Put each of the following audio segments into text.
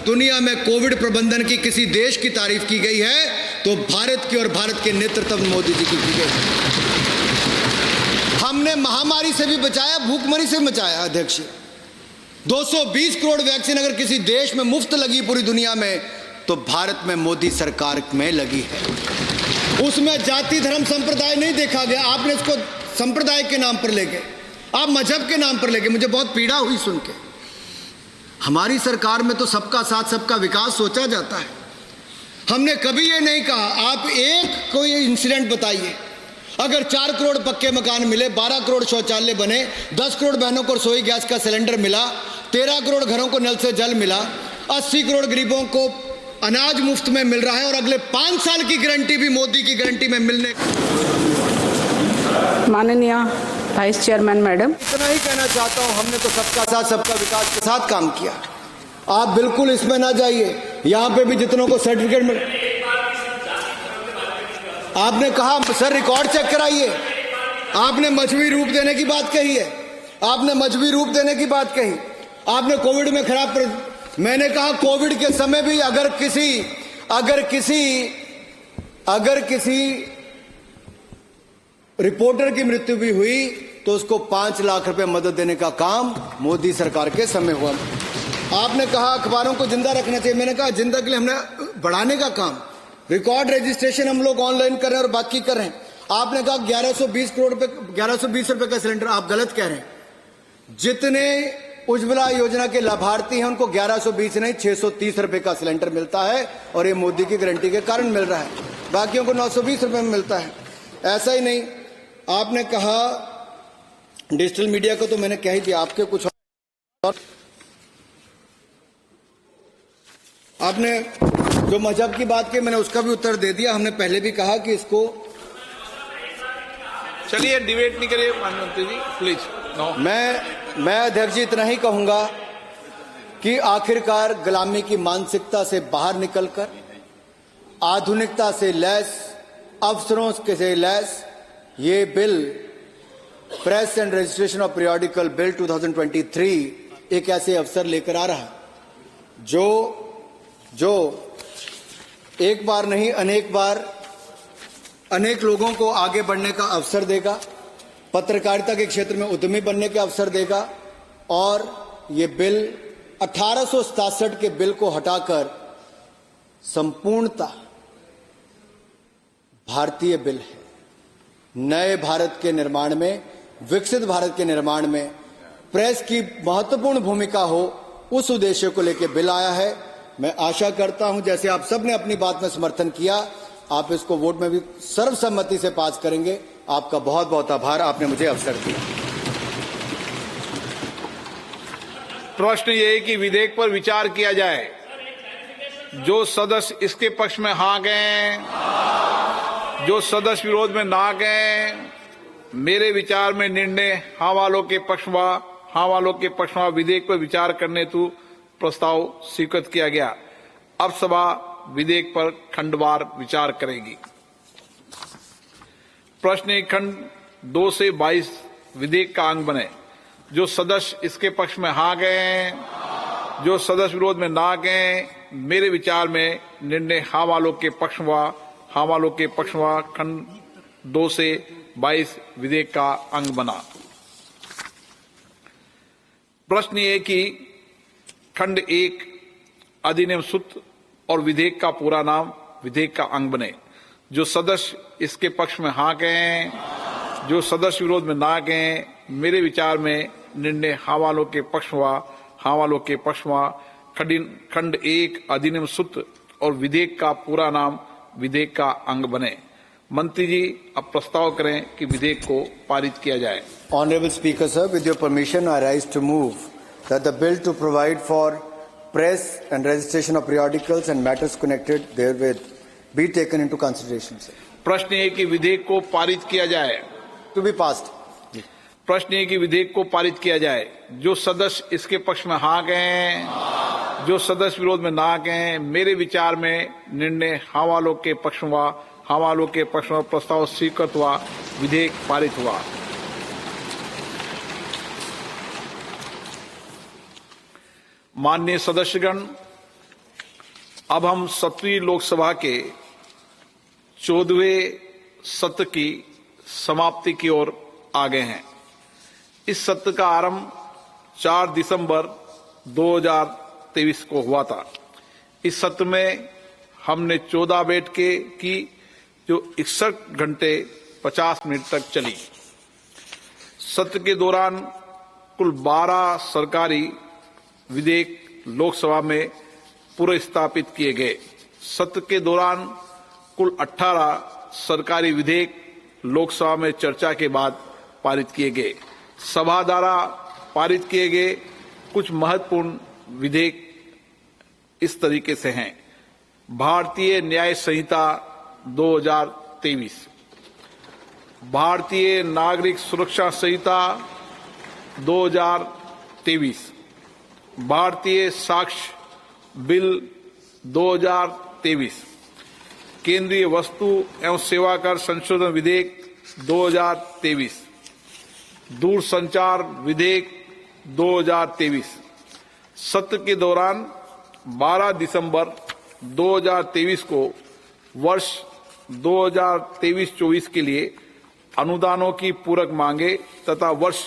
दुनिया में कोविड प्रबंधन की किसी देश की तारीफ की गई है तो भारत की और भारत के नेतृत्व में मोदी जी की गई। हमने महामारी से भी बचाया, भूखमरी से बचाया। अध्यक्ष, 220 करोड़ वैक्सीन अगर किसी देश में मुफ्त लगी पूरी दुनिया में तो भारत में मोदी सरकार में लगी है। उसमें जाति धर्म संप्रदाय नहीं देखा गया। आपने इसको संप्रदाय के नाम पर ले गए, आप मजहब के नाम पर ले गए। मुझे बहुत पीड़ा हुई सुन के। हमारी सरकार में तो सबका साथ सबका विकास सोचा जाता है। हमने कभी ये नहीं कहा। आप एक कोई इंसिडेंट बताइए, अगर 4 करोड़ पक्के मकान मिले, 12 करोड़ शौचालय बने, 10 करोड़ बहनों को रसोई गैस का सिलेंडर मिला, 13 करोड़ घरों को नल से जल मिला, 80 करोड़ गरीबों को अनाज मुफ्त में मिल रहा है और अगले 5 साल की गारंटी भी मोदी की गारंटी में मिलने। माननीय वाइस चेयरमैन मैडम, इतना ही कहना चाहता हूं, हमने तो सबका साथ सबका विकास के साथ काम किया। आप बिल्कुल इसमें ना जाइए। यहां पे भी जितनों को सर्टिफिकेट मिल, आपने कहा सर रिकॉर्ड चेक कराइए। आपने मजहबी रूप देने की बात कही है, आपने मजहबी रूप देने की बात कही। आपने कोविड में मैंने कहा कोविड के समय भी अगर किसी रिपोर्टर की मृत्यु भी हुई तो उसको 5 लाख रुपए मदद देने का काम मोदी सरकार के समय हुआ। आपने कहा अखबारों को जिंदा रखना चाहिए। मैंने कहा जिंदा के लिए हमने बढ़ाने का काम, रिकॉर्ड रजिस्ट्रेशन हम लोग ऑनलाइन कर रहे हैं और बाकी कर रहे हैं। आपने कहा 1120 रुपए का सिलेंडर, आप गलत कह रहे हैं। जितने उज्ज्वला योजना के लाभार्थी हैं उनको 1120 नहीं 630 रुपए का सिलेंडर मिलता है और ये मोदी की गारंटी के कारण मिल रहा है। बाकियों को 920 रुपए में मिलता है। ऐसा ही नहीं, आपने कहा डिजिटल मीडिया को तो मैंने कह ही दिया, आपके कुछ और। आपने जो मजहब की बात की मैंने उसका भी उत्तर दे दिया। हमने पहले भी कहा कि इसको, चलिए डिबेट नहीं करिए प्रधानमंत्री जी प्लीज। नो, मैं अध्यक्ष जी इतना ही कहूंगा कि आखिरकार गुलामी की मानसिकता से बाहर निकलकर आधुनिकता से लैस, अवसरों से लैस ये bill press and registration of periodical bill 2023 एक ऐसे अवसर लेकर आ रहा है जो एक बार नहीं अनेक बार अनेक लोगों को आगे बढ़ने का अवसर देगा, पत्रकारिता के क्षेत्र में उद्यमी बनने का अवसर देगा। और ये बिल 1867 के बिल को हटाकर संपूर्णता भारतीय बिल है। नए भारत के निर्माण में, विकसित भारत के निर्माण में प्रेस की महत्वपूर्ण भूमिका हो, उस उद्देश्य को लेकर बिल आया है। मैं आशा करता हूं जैसे आप सब ने अपनी बात में समर्थन किया, आप इसको वोट में भी सर्वसम्मति से पास करेंगे। आपका बहुत बहुत आभार, आपने मुझे अवसर दिया। प्रश्न ये है कि विधेयक पर विचार किया जाए। जो सदस्य इसके पक्ष में हाँ गए, जो सदस्य विरोध में ना गए, मेरे विचार में निर्णय हाँ वालों के पक्ष में विधेयक पर विचार करने हेतु प्रस्ताव स्वीकृत किया गया। अब सभा विधेयक पर खंडवार विचार करेगी। प्रश्न खंड 2 से 22 विधेयक का अंग बने। जो सदस्य इसके पक्ष में हाँ गए, जो सदस्य विरोध में ना गए, मेरे विचार में निर्णय हाँ वालों के पक्ष में खंड 2 से 22 विधेयक का अंग बना। प्रश्न ये कि खंड 1 अधिनियम सूत्र और विधेयक का पूरा नाम विधेयक का अंग बने। जो सदस्य इसके पक्ष में हाँ गए, जो सदस्य विरोध में ना गए, मेरे विचार में निर्णय हाँ वालों के पक्ष में खंड 1 अधिनियम सूत्र और विधेयक का पूरा नाम विधेयक का अंग बने। मंत्री जी अब प्रस्ताव करें कि विधेयक को पारित किया जाए। Honourable speaker sir, with your permission I rise to move that the bill to provide for press and registration of periodicals and matters connected therewith be taken into consideration, sir. प्रश्न है कि विधेयक को पारित किया जाए। To be passed. प्रश्न है कि विधेयक को पारित किया जाए। जो सदस्य इसके पक्ष में हाँ गए, जो सदस्य विरोध में ना गए, मेरे विचार में निर्णय हाँ वालों के पक्ष में प्रस्ताव स्वीकृत हुआ, विधेयक पारित हुआ। माननीय सदस्यगण, अब हम 17वीं लोकसभा के 14वें सत्र की समाप्ति की ओर आ गए हैं। इस सत्र का आरंभ 4 दिसंबर 2023 को हुआ था। इस सत्र में हमने 14 बैठकें की जो 61 घंटे 50 मिनट तक चली। सत्र के दौरान कुल 12 सरकारी विधेयक लोकसभा में पुनर्स्थापित किए गए। सत्र के दौरान कुल 18 सरकारी विधेयक लोकसभा में चर्चा के बाद पारित किए गए। सभा द्वारा पारित किए गए कुछ महत्वपूर्ण विधेयक इस तरीके से हैं। भारतीय न्याय संहिता 2023, भारतीय नागरिक सुरक्षा संहिता 2023, भारतीय साक्ष्य बिल 2023, केंद्रीय वस्तु एवं सेवा कर संशोधन विधेयक 2023, दूरसंचार विधेयक 2023। सत्र के दौरान 12 दिसंबर 2023 को वर्ष 2023-24 के लिए अनुदानों की पूरक मांगे तथा वर्ष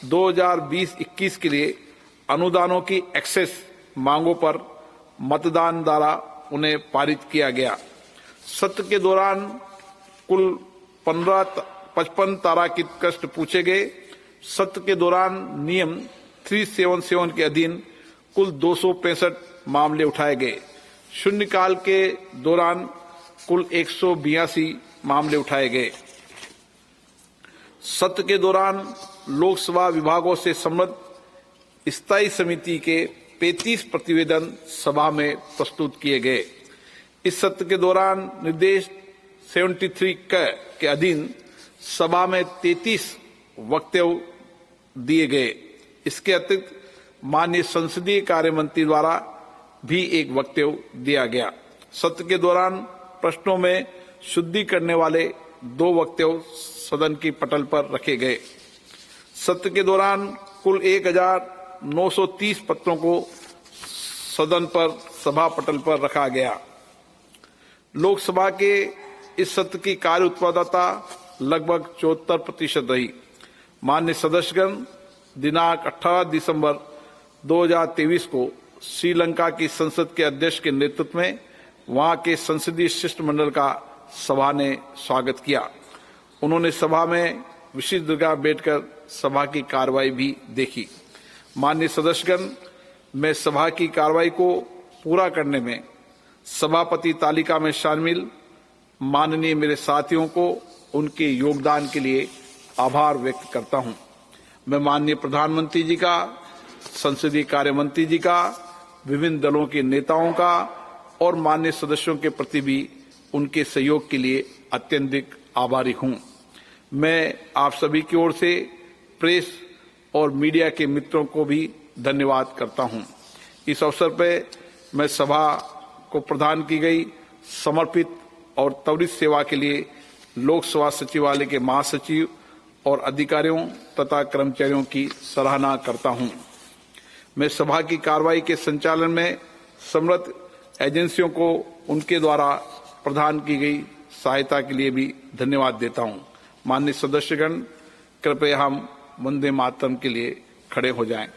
2020-21 के लिए अनुदानों की एक्सेस मांगों पर मतदान द्वारा उन्हें पारित किया गया। सत्र के दौरान कुल 55 तारांकित प्रश्न पूछे गए। सत्र के दौरान नियम 377 के अधीन कुल 265 मामले उठाए गए। शून्यकाल के दौरान कुल 182 मामले उठाए गए। सत्र के दौरान लोकसभा विभागों से संबद्ध स्थायी समिति के 35 प्रतिवेदन सभा में प्रस्तुत किए गए। इस सत्र के दौरान निर्देश 73 के अधीन सभा में 33 वक्तव्य दिए गए। इसके अतिरिक्त माननीय संसदीय कार्य मंत्री द्वारा भी एक वक्तव्य दिया गया। सत्र के दौरान प्रश्नों में शुद्धि करने वाले 2 वक्तव्य सदन की पटल पर रखे गए। सत्र के दौरान कुल 1930 पत्रों को सदन पर सभा पटल पर रखा गया। लोकसभा के इस सत्र की कार्य उत्पादकता लगभग 74% रही। माननीय सदस्यगण दिनांक 18 दिसंबर 2023 को श्रीलंका की संसद के अध्यक्ष के नेतृत्व में वहां के संसदीय शिष्टमंडल का सभा ने स्वागत किया। उन्होंने सभा में विशिष्ट जगह बैठकर सभा की कार्रवाई भी देखी। माननीय सदस्यगण, मैं सभा की कार्रवाई को पूरा करने में सभापति तालिका में शामिल माननीय मेरे साथियों को उनके योगदान के लिए आभार व्यक्त करता हूं। मैं माननीय प्रधानमंत्री जी का, संसदीय कार्य मंत्री जी का, विभिन्न दलों के नेताओं का और माननीय सदस्यों के प्रति भी उनके सहयोग के लिए अत्यधिक आभारी हूं। मैं आप सभी की ओर से प्रेस और मीडिया के मित्रों को भी धन्यवाद करता हूं। इस अवसर पर मैं सभा को प्रदान की गई समर्पित और त्वरित सेवा के लिए लोकसभा सचिवालय के महासचिव और अधिकारियों तथा कर्मचारियों की सराहना करता हूं। मैं सभा की कार्रवाई के संचालन में सम्मिलित एजेंसियों को उनके द्वारा प्रदान की गई सहायता के लिए भी धन्यवाद देता हूं। माननीय सदस्यगण, कृपया हम वंदे मातरम के लिए खड़े हो जाएं।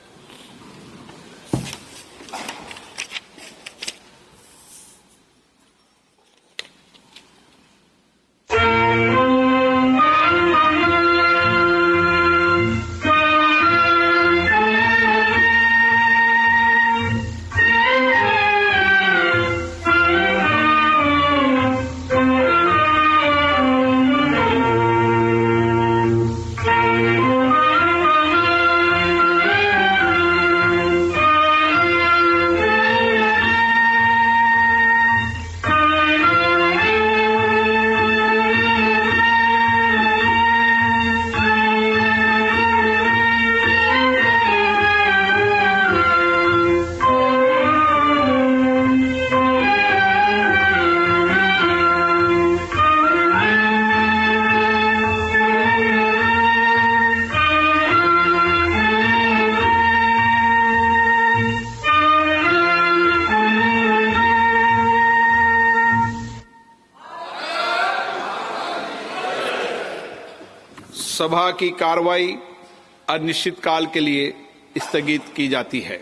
सभा की कार्रवाई अनिश्चित काल के लिए स्थगित की जाती है।